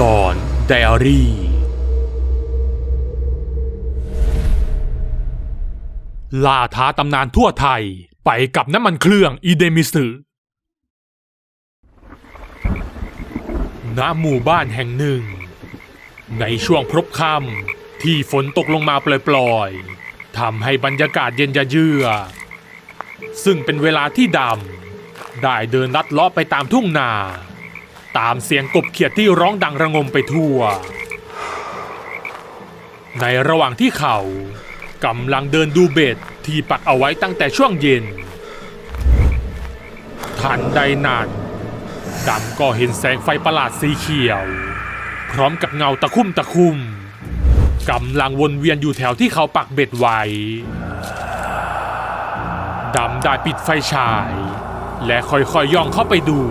ลอนไดอารี่ล่าท้าตำนานทั่วไทยไปกับน้ำมันเครื่องอีเดมิสึณหมู่บ้านแห่งหนึ่งในช่วงพลบค่ำที่ฝนตกลงมาปล่อยๆทำให้บรรยากาศเย็นยะเยือกซึ่งเป็นเวลาที่ดำได้เดินลัดเลาะไปตามทุ่งนาตามเสียงกบเขียดที่ร้องดังระงมไปทั่วในระหว่างที่เขากำลังเดินดูเบ็ดที่ปักเอาไว้ตั้งแต่ช่วงเย็นทันใดนั้นดำก็เห็นแสงไฟประหลาดสีเขียวพร้อมกับเงาตะคุ่มกำลังวนเวียนอยู่แถวที่เขาปักเบ็ดไว้ดำได้ปิดไฟฉายและค่อยๆย่องเข้าไปดู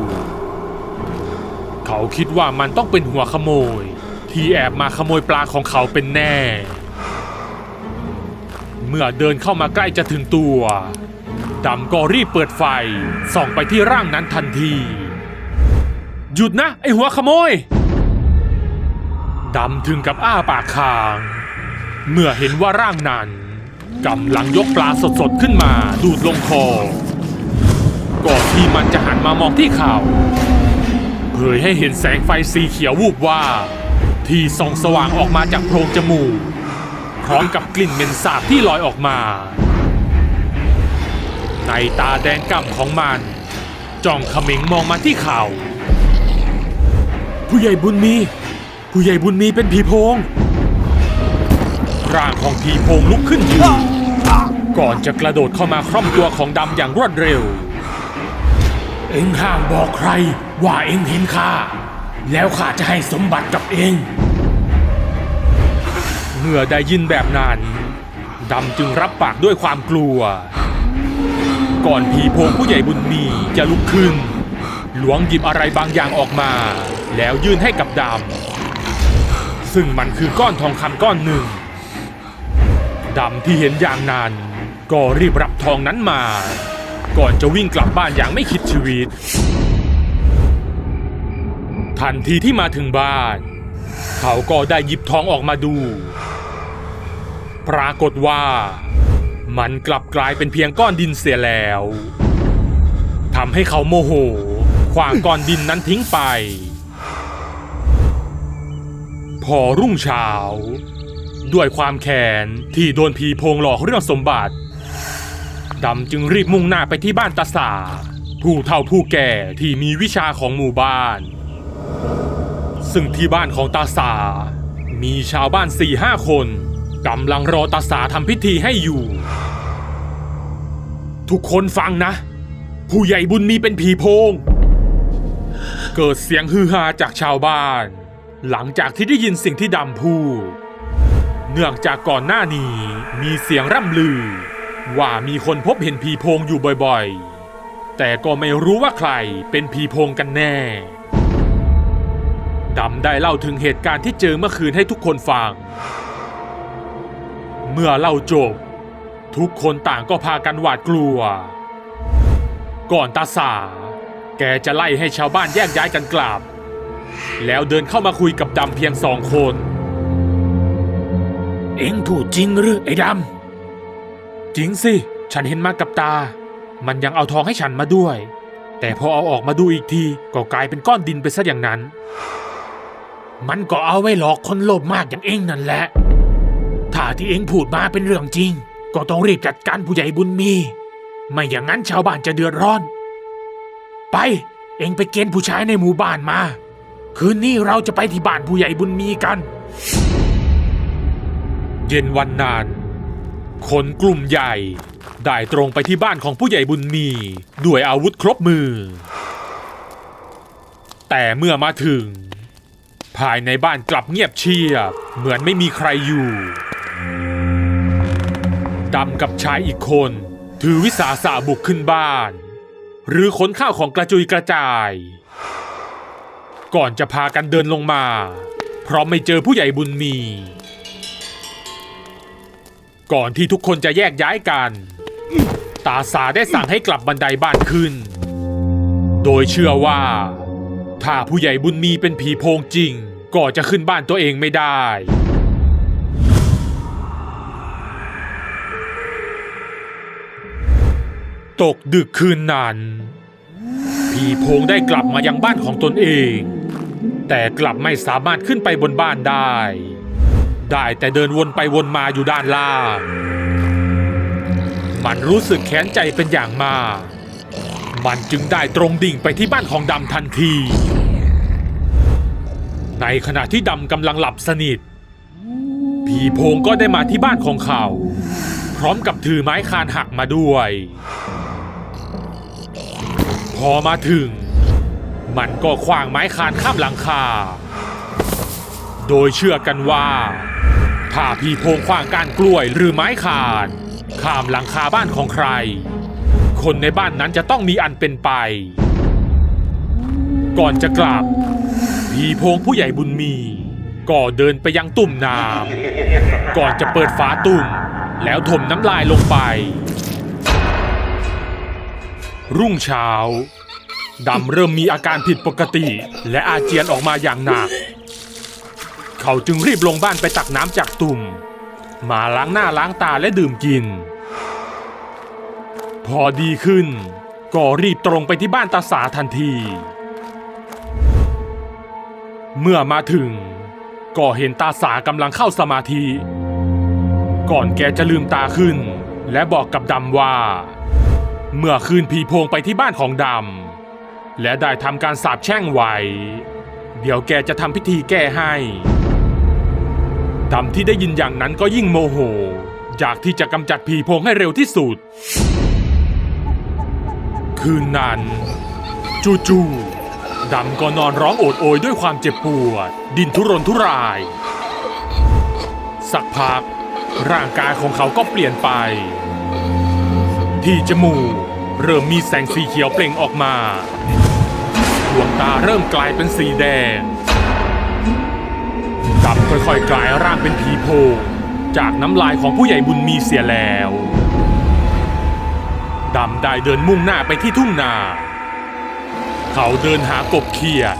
เขาคิดว่ามันต้องเป็นหัวขโมยที่แอบมาขโมยปลาของเขาเป็นแน่เมื่อเดินเข้ามาใกล้จะถึงตัวดำก็รีบเปิดไฟส่องไปที่ร่างนั้นทันทีหยุดนะไอหัวขโมยดำถึงกับอ้าปากค้างเมื่อเห็นว่าร่างนั้นกำลังยกปลาสดๆขึ้นมาดูดลงคอก่อนที่มันจะหันมามองที่เขาเผยให้เห็นแสงไฟสีเขียววูบว่าที่ส่องสว่างออกมาจากโพรงจมูกพร้อมกับกลิ่นเหม็นสาบที่ลอยออกมาในตาแดงก่ำของมันจ้องเขม็งมองมาที่เขาผู้ใหญ่บุญมีเป็นผีโพงร่างของผีโพงลุกขึ้นยืนก่อนจะกระโดดเข้ามาคร่อมตัวของดำอย่างรวดเร็วเอ็งห้ามบอกใครว่าเอ็งเห็นข้าแล้วข้าจะให้สมบัติกับเอ็งเมื่อได้ยินแบบนั้นดำจึงรับปากด้วยความกลัวก่อนผีโพงผู้ใหญ่บุญมีจะลุกขึ้นล้วงหยิบอะไรบางอย่างออกมาแล้วยื่นให้กับดำซึ่งมันคือก้อนทองคำก้อนหนึ่งดำที่เห็นอย่างนั้นก็รีบรับทองนั้นมาก่อนจะวิ่งกลับบ้านอย่างไม่คิดชีวิตทันทีที่มาถึงบ้านเขาก็ได้หยิบทองออกมาดูปรากฏว่ามันกลับกลายเป็นเพียงก้อนดินเสียแล้วทำให้เขาโมโหขว้างก้อนดินนั้นทิ้งไปพอรุ่งเช้าด้วยความแค้นที่โดนผีโพงหลอกเรื่องสมบัติดำจึงรีบมุ่งหน้าไปที่บ้านตาสาผู้เฒ่าผู้แก่ที่มีวิชาของหมู่บ้านซึ่งที่บ้านของตาสามีชาวบ้าน 4-5 คนกำลังรอตาสาทำพิธีให้อยู่ทุกคนฟังนะผู้ใหญ่บุญมีเป็นผีโพงเกิดเสียงฮือฮาจากชาวบ้านหลังจากที่ได้ยินสิ่งที่ดำพูดเนื่องจากก่อนหน้านี้มีเสียงร่ำลือว่ามีคนพบเห็นผีโพงอยู่บ่อยๆแต่ก็ไม่รู้ว่าใครเป็นผีโพงกันแน่ดำได้เล่าถึงเหตุการณ์ที่เจอเมื่อคืนให้ทุกคนฟังเมื่อเล่าจบทุกคนต่างก็พากันหวาดกลัวก่อนตาสาแกจะไล่ให้ชาวบ้านแยกย้ายกันกลับแล้วเดินเข้ามาคุยกับดำเพียง2 คนเอ็งพูดจริงหรือไอ้ดำจริงสิฉันเห็นมากับตามันยังเอาทองให้ฉันมาด้วยแต่พอเอาออกมาดูอีกทีก็กลายเป็นก้อนดินไปซะอย่างนั้นมันก็เอาไว้หลอกคนโลภมากอย่างเอ็งนั่นแหละถ้าที่เอ็งพูดมาเป็นเรื่องจริงก็ต้องรีบจัดการผู้ใหญ่บุญมีไม่อย่างนั้นชาวบ้านจะเดือดร้อนไปเอ็งไปเกณฑ์ผู้ชายในหมู่บ้านมาคืนนี้เราจะไปที่บ้านผู้ใหญ่บุญมีกันเย็นวันนั้นคนกลุ่มใหญ่ได้ตรงไปที่บ้านของผู้ใหญ่บุญมีด้วยอาวุธครบมือแต่เมื่อมาถึงภายในบ้านกลับเงียบเชียบเหมือนไม่มีใครอยู่ดำกับชายอีกคนถือวิสาสะบุกขึ้นบ้านหรือขนข้าวของกระจุยกระจายก่อนจะพากันเดินลงมาเพราะไม่เจอผู้ใหญ่บุญมีก่อนที่ทุกคนจะแยกย้ายกันตาสาได้สั่งให้กลับบันไดบ้านขึ้นโดยเชื่อว่าถ้าผู้ใหญ่บุญมีเป็นผีโพงจริง ก็จะขึ้นบ้านตัวเองไม่ได้ตกดึกคืนนั้นผีโพงได้กลับมายังบ้านของตนเองแต่กลับไม่สามารถขึ้นไปบนบ้านได้แต่เดินวนไปวนมาอยู่ด้านล่างมันรู้สึกแค้นใจเป็นอย่างมากมันจึงได้ตรงดิ่งไปที่บ้านของดำทันทีในขณะที่ดำกำลังหลับสนิทผีโพงก็ได้มาที่บ้านของเขาพร้อมกับถือไม้คานหักมาด้วยพอมาถึงมันก็ขว้างไม้คานข้ามหลังคาโดยเชื่อกันว่าถ้าผีโพงขว้างก้านกล้วยหรือไม้คานข้ามหลังคาบ้านของใครคนในบ้านนั้นจะต้องมีอันเป็นไปก่อนจะกลับผีโพงผู้ใหญ่บุญมีก็เดินไปยังตุ่มน้ำก่อนจะเปิดฝาตุ่มแล้วถมน้ำลายลงไปรุ่งเช้าดำเริ่มมีอาการผิดปกติและอาเจียนออกมาอย่างหนักเขาจึงรีบลงบ้านไปตักน้ำจากตุ่มมาล้างหน้าล้างตาและดื่มกินพอดีขึ้นก็รีบตรงไปที่บ้านตาสาทันทีเมื่อมาถึงก็เห็นตาสากำลังเข้าสมาธิก่อนแกจะลืมตาขึ้นและบอกกับดำว่าเมื่อคืนผีโพงไปที่บ้านของดำและได้ทำการสาปแช่งไว้เดี๋ยวแกจะทำพิธีแก้ให้ดำที่ได้ยินอย่างนั้นก็ยิ่งโมโหอยากที่จะกำจัดผีโพงให้เร็วที่สุดคืนนั้นจู่ๆดำก็นอนร้องโอดโอยด้วยความเจ็บปวดดิ้นทุรนทุรายสักพักร่างกายของเขาก็เปลี่ยนไปที่จมูกเริ่มมีแสงสีเขียวเปล่งออกมาดวงตาเริ่มกลายเป็นสีแดงดำค่อยๆกลายร่างเป็นผีโพงจากน้ำลายของผู้ใหญ่บุญมีเสียแล้วดำได้เดินมุ่งหน้าไปที่ทุ่งนาเขาเดินหากบเขียด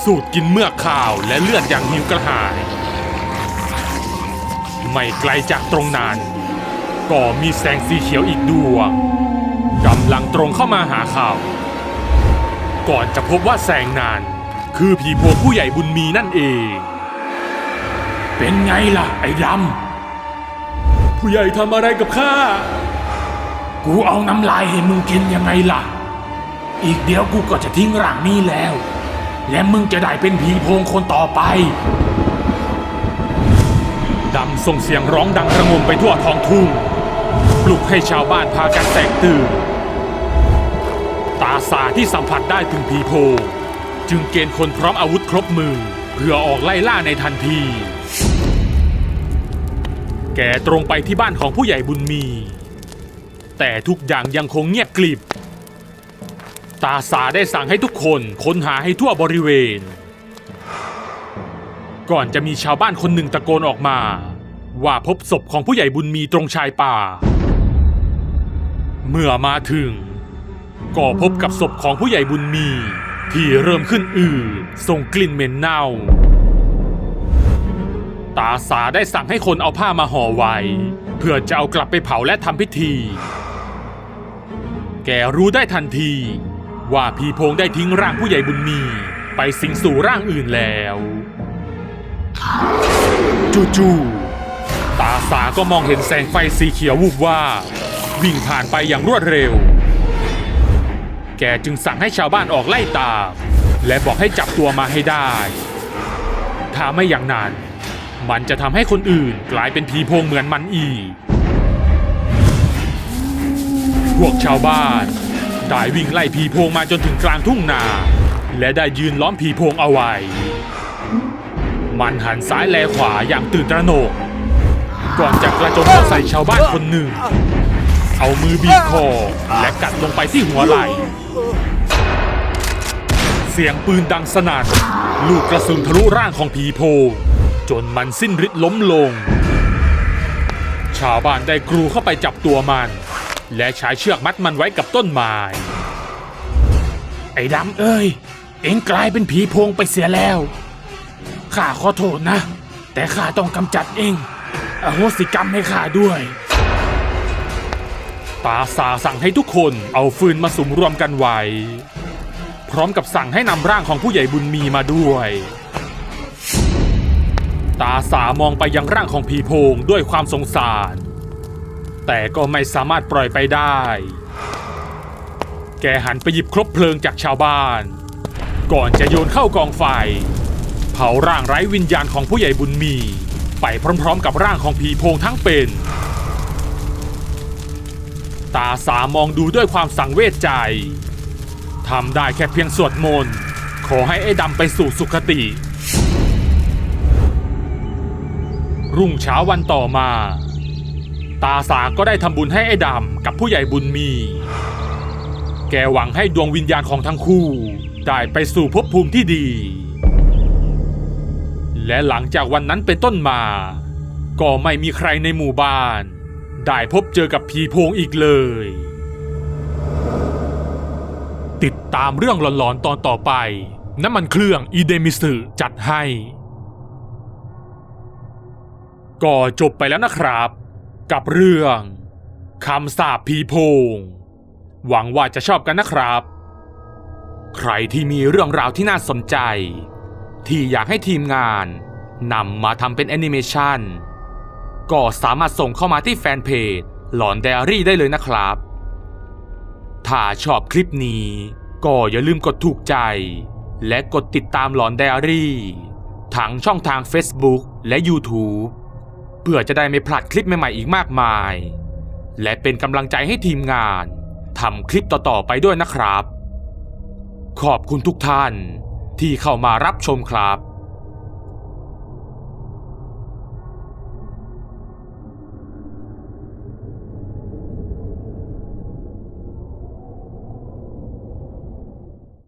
สูดกินเมือกข้าวและเลือดอย่างหิวกระหายไม่ไกลจากตรงนั้นก็มีแสงสีเขียวอีกดวงกำลังตรงเข้ามาหาเขาก่อนจะพบว่าแสงนั้นคือผีโพงผู้ใหญ่บุญมีนั่นเองเป็นไงล่ะไอ้ดำผู้ใหญ่ทำอะไรกับข้ากูเอาน้ำลายให้มึงกินยังไงล่ะอีกเดี๋ยวกูก็จะทิ้งร่างนี้แล้วและมึงจะได้เป็นผีโพงคนต่อไปดำส่งเสียงร้องดังระงมไปทั่วท้องทุ่งปลุกให้ชาวบ้านพากันแตกตื่นตาสาที่สัมผัสได้ถึงผีโพงจึงเกณฑ์คนพร้อมอาวุธครบมือเพื่อออกไล่ล่าในทันทีแกตรงไปที่บ้านของผู้ใหญ่บุญมีแต่ทุกอย่างยังคงเงียบกริบตาสาได้สั่งให้ทุกคนค้นหาให้ทั่วบริเวณก่อนจะมีชาวบ้านคนหนึ่งตะโกนออกมาว่าพบศพของผู้ใหญ่บุญมีตรงชายป่าเมื่อมาถึงก็พบกับศพของผู้ใหญ่บุญมีที่เริ่มขึ้นอืดส่งกลิ่นเหม็นเน่าตาสาได้สั่งให้คนเอาผ้ามาห่อไว้เพื่อจะเอากลับไปเผาและทำพิธีแกรู้ได้ทันทีว่าผีโพงได้ทิ้งร่างผู้ใหญ่บุญมีไปสิงสู่ร่างอื่นแล้วจู่ๆตาสาก็มองเห็นแสงไฟสีเขียววูบว่าวิ่งผ่านไปอย่างรวดเร็วแกจึงสั่งให้ชาวบ้านออกไล่ตามและบอกให้จับตัวมาให้ได้ถ้าไม่อย่างนั้นมันจะทำให้คนอื่นกลายเป็นผีโพงเหมือนมันอีกพวกชาวบ้านได้วิ่งไล่ผีโพงมาจนถึงกลางทุ่งนาและได้ยืนล้อมผีโพงเอาไว้มันหันซ้ายแลขวาอย่างตื่นตระหนกก่อนจะกระโจนเข้าใส่ชาวบ้านคนหนึ่งเอามือบีบคอและกัดลงไปที่หัวไหล่เสียงปืนดังสนั่นลูกกระสุนทะลุร่างของผีโพงจนมันสิ้นฤทธิ์ล้มลงชาวบ้านได้กรูเข้าไปจับตัวมันและใช้เชือกมัดมันไว้กับต้นไม้ไอ้ดำเอ้ยเอ็งกลายเป็นผีโพงไปเสียแล้ว ข้าขอโทษนะแต่ข้าต้องกำจัดเองอโหสิกรรมให้ข้าด้วยตาสาสั่งให้ทุกคนเอาฟืนมาสุมรวมกันไว้พร้อมกับสั่งให้นำร่างของผู้ใหญ่บุญมีมาด้วยตาสามองไปยังร่างของผีโพงด้วยความสงสารแต่ก็ไม่สามารถปล่อยไปได้แกหันไปหยิบครบเพลิงจากชาวบ้านก่อนจะโยนเข้ากองไฟเผาร่างไร้วิญญาณของผู้ใหญ่บุญมีไปพร้อมๆกับร่างของผีโพงทั้งเป็นตาสามองดูด้วยความสังเวชใจทำได้แค่เพียงสวดมนต์ขอให้ไอ้ดำไปสู่สุคติรุ่งเช้าวันต่อมาตาสาก็ได้ทำบุญให้ไอ้ดำกับผู้ใหญ่บุญมีแกหวังให้ดวงวิญญาณของทั้งคู่ได้ไปสู่ภพภูมิที่ดีและหลังจากวันนั้นเป็นต้นมาก็ไม่มีใครในหมู่บ้านได้พบเจอกับผีโพงอีกเลยติดตามเรื่องหลอนๆตอนต่อไปน้ำมันเครื่องอีเดมิสึจัดให้ก็จบไปแล้วนะครับกับเรื่องคำสาปผีโพงหวังว่าจะชอบกันนะครับใครที่มีเรื่องราวที่น่าสนใจที่อยากให้ทีมงานนำมาทำเป็นแอนิเมชันก็สามารถส่งเข้ามาที่แฟนเพจหลอนไดอารี่ได้เลยนะครับถ้าชอบคลิปนี้ก็อย่าลืมกดถูกใจและกดติดตามหลอนไดอารี่ทั้งช่องทาง Facebook และ YouTube เพื่อจะได้ไม่พลาดคลิปใหม่ๆอีกมากมายและเป็นกำลังใจให้ทีมงานทำคลิปต่อๆไปด้วยนะครับขอบคุณทุกท่านที่เข้ามารับชมครับ